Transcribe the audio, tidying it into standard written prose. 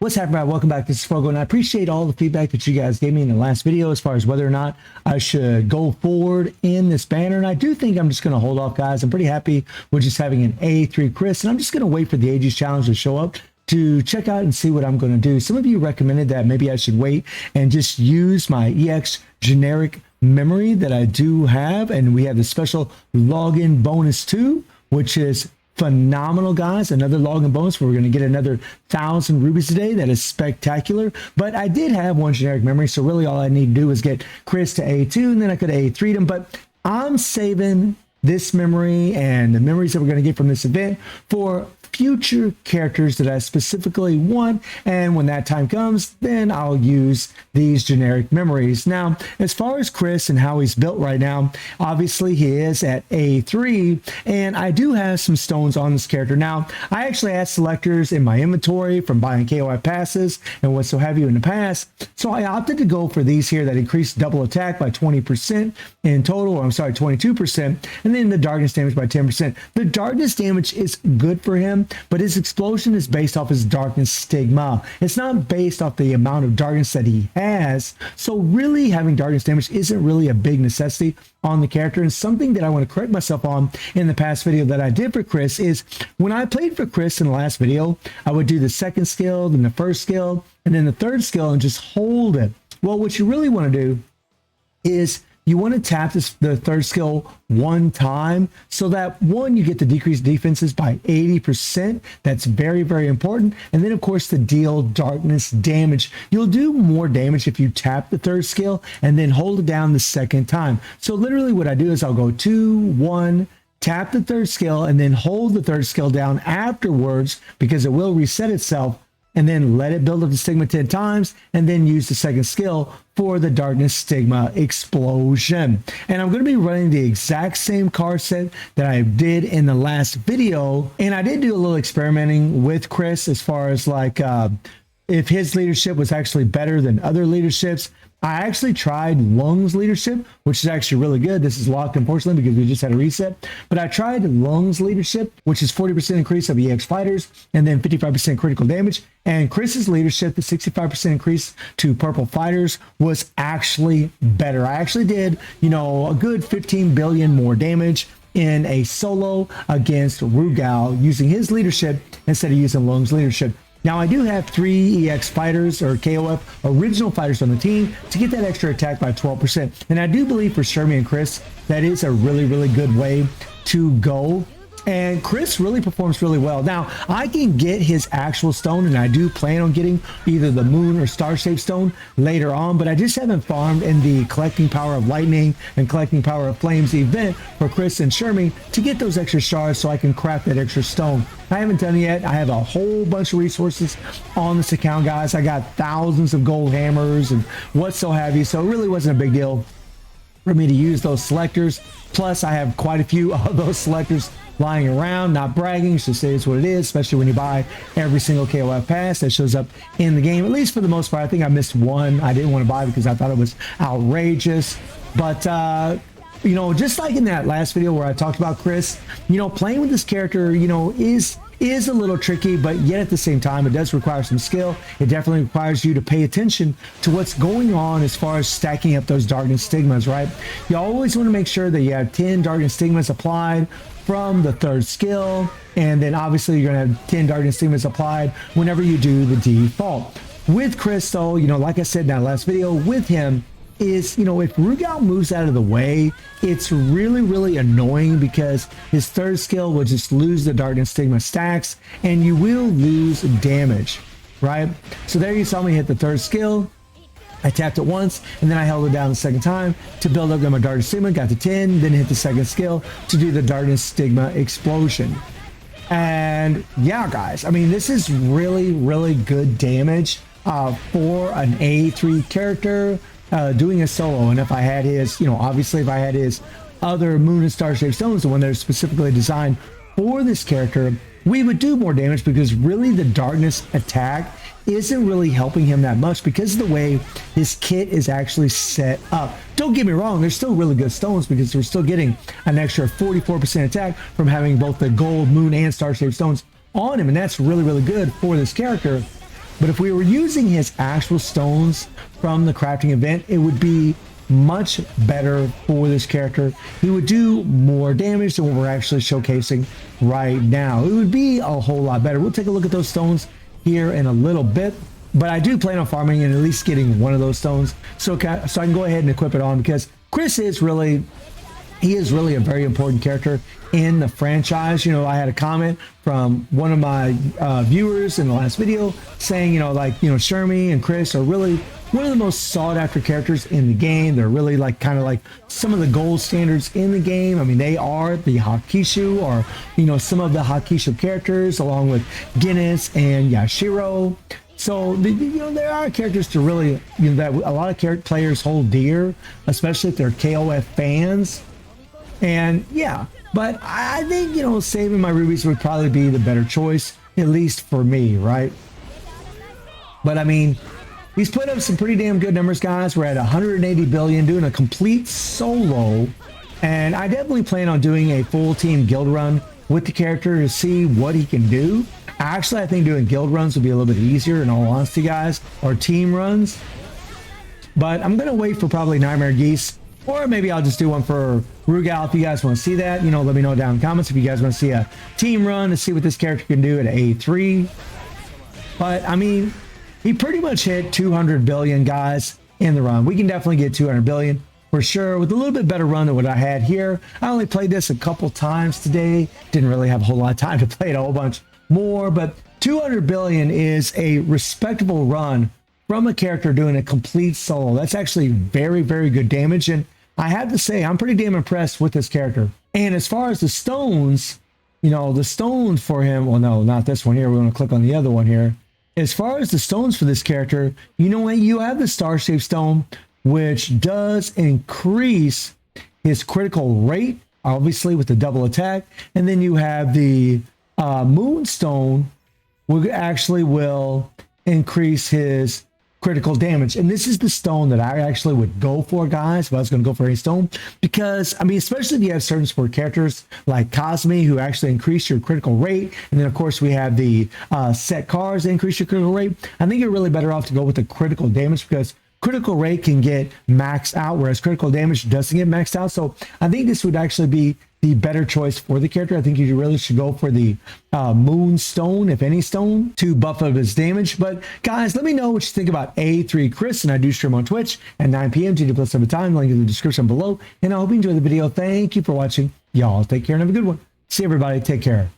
What's happening, everybody? Welcome back. This is Fogo, and I appreciate all the feedback that you guys gave me in the last video as far as whether or not I should go forward in this banner. And I do think I'm just going to hold off, guys. I'm pretty happy with just having an A3 Chris, and I'm just going to wait for the Aegis Challenge to show up to check out and see what I'm going to do. Some of you recommended that maybe I should wait and just use my EX generic memory that I do have, and we have the special login bonus too, which is phenomenal, guys. Another login bonus where we're going to get another 1,000 rubies today. That is spectacular. But I did have one generic memory, so really all I need to do is get Chris to A2, and then I could A3 him. But I'm saving this memory and the memories that we're going to get from this event for future characters that I specifically want, and when that time comes, then I'll use these generic memories. Now, as far as Chris and how he's built right now, obviously he is at A3, and I do have some stones on this character. Now, I actually had selectors in my inventory from buying KOI passes and what so have you in the past, so I opted to go for these here that increase double attack by 20% in total, or I'm sorry, 22%, and then the darkness damage by 10%. The darkness damage is good for him, but his explosion is based off his darkness stigma. It's not based off the amount of darkness that he has. So really having darkness damage isn't really a big necessity on the character. And something that I want to correct myself on in the past video that I did for Chris is when I played for Chris in the last video, I would do the second skill, then the first skill, and then the third skill and just hold it. Well, what you really want to do is you want to tap the third skill one time so that one, you get the decreased defenses by 80%. That's very, very important. And then of course the deal darkness damage. You'll do more damage if you tap the third skill and then hold it down the second time. So literally what I do is I'll go 2, 1, tap the third skill and then hold the third skill down afterwards because it will reset itself, and then let it build up the stigma 10 times, and then use the second skill for the darkness stigma explosion. And I'm going to be running the exact same card set that I did in the last video. And I did do a little experimenting with Chris as far as like if his leadership was actually better than other leaderships. I actually tried Lung's leadership, which is actually really good. This is locked, unfortunately, because we just had a reset. But I tried Lung's leadership, which is 40% increase of EX fighters, and then 55% critical damage. And Chris's leadership, the 65% increase to purple fighters, was actually better. I actually did, a good 15 billion more damage in a solo against Rugal using his leadership instead of using Lung's leadership. Now, I do have 3 EX fighters or KOF original fighters on the team to get that extra attack by 12%. And I do believe for Shermie and Chris, that is a really, really good way to go. And Chris really performs really well. Now, I can get his actual stone, and I do plan on getting either the moon or star-shaped stone later on, but I just haven't farmed in the collecting power of lightning and collecting power of flames event for Chris and Shermie to get those extra shards so I can craft that extra stone. I haven't done it yet. I have a whole bunch of resources on this account, guys. I got thousands of gold hammers and what so have you, so it really wasn't a big deal for me to use those selectors. Plus, I have quite a few of those selectors lying around, not bragging, just say it's what it is, especially when you buy every single KOF pass that shows up in the game, at least for the most part. I think I missed one I didn't want to buy because I thought it was outrageous. But just like in that last video where I talked about Chris, playing with this character, is a little tricky, but yet at the same time, it does require some skill. It definitely requires you to pay attention to what's going on as far as stacking up those darkness stigmas, right? You always want to make sure that you have 10 darkness stigmas applied from the third skill, and then obviously you're going to have 10 darkness stigmas applied whenever you do the default. With Chris, though, like I said in that last video, with him is, if Rugal moves out of the way, it's really, really annoying because his third skill will just lose the darkness stigma stacks, and you will lose damage, right? So there you saw me hit the third skill. I tapped it once, and then I held it down the second time to build up my darkness stigma, got to 10, then hit the second skill to do the darkness stigma explosion. And yeah, guys, I mean, this is really, really good damage for an A3 character doing a solo. And if I had his, obviously if I had his other moon and star shaped stones, the one that are specifically designed for this character, we would do more damage because really the darkness attack isn't really helping him that much because of the way his kit is actually set up. Don't get me wrong, there's still really good stones because we're still getting an extra 44% attack from having both the gold, moon, and star-shaped stones on him, and that's really, really good for this character. But if we were using his actual stones from the crafting event, it would be much better for this character. He would do more damage than what we're actually showcasing right now. It would be a whole lot better. We'll take a look at those stones here in a little bit, but I do plan on farming and at least getting one of those stones so I can go ahead and equip it on, because Chris is really a very important character in the franchise. You know, I had a comment from one of my viewers in the last video saying, Shermie and Chris are really one of the most sought after characters in the game. They're really kind of like some of the gold standards in the game. I mean, they are the Hakishu, or, some of the Hakishu characters, along with Guinness and Yashiro. So, there are characters to really, that a lot of players hold dear, especially if they're KOF fans. And yeah, but I think, saving my rubies would probably be the better choice, at least for me, right? But I mean, he's put up some pretty damn good numbers, guys. We're at 180 billion, doing a complete solo. And I definitely plan on doing a full team guild run with the character to see what he can do. Actually, I think doing guild runs would be a little bit easier, in all honesty, guys, or team runs. But I'm going to wait for probably Nightmare Geese, or maybe I'll just do one for Rugal if you guys want to see that. Let me know down in the comments if you guys want to see a team run to see what this character can do at A3. But, I mean, he pretty much hit 200 billion, guys, in the run. We can definitely get 200 billion for sure with a little bit better run than what I had here. I only played this a couple times today. Didn't really have a whole lot of time to play it a whole bunch more, but 200 billion is a respectable run from a character doing a complete solo. That's actually very, very good damage, and I have to say I'm pretty damn impressed with this character. And as far as the stones, the stones for him, well, no, not this one here, we're going to click on the other one here. As far as the stones for this character, you have the Star Shape Stone, which does increase his critical rate, obviously with the double attack, and then you have the Moonstone, which actually will increase his critical damage. And this is the stone that I actually would go for, guys, if I was going to go for any stone, because I mean, especially if you have certain support characters like Cosme, who actually increase your critical rate, and then of course we have the set cars that increase your critical rate. I think you're really better off to go with the critical damage, because critical rate can get maxed out, whereas critical damage doesn't get maxed out. So I think this would actually be the better choice for the character. I think you really should go for the Moonstone, if any stone, to buff up his damage. But guys, let me know what you think about A3 Chris, and I do stream on Twitch at 9 p.m. GD+7 time. Link in the description below. And I hope you enjoyed the video. Thank you for watching. Y'all take care and have a good one. See everybody. Take care.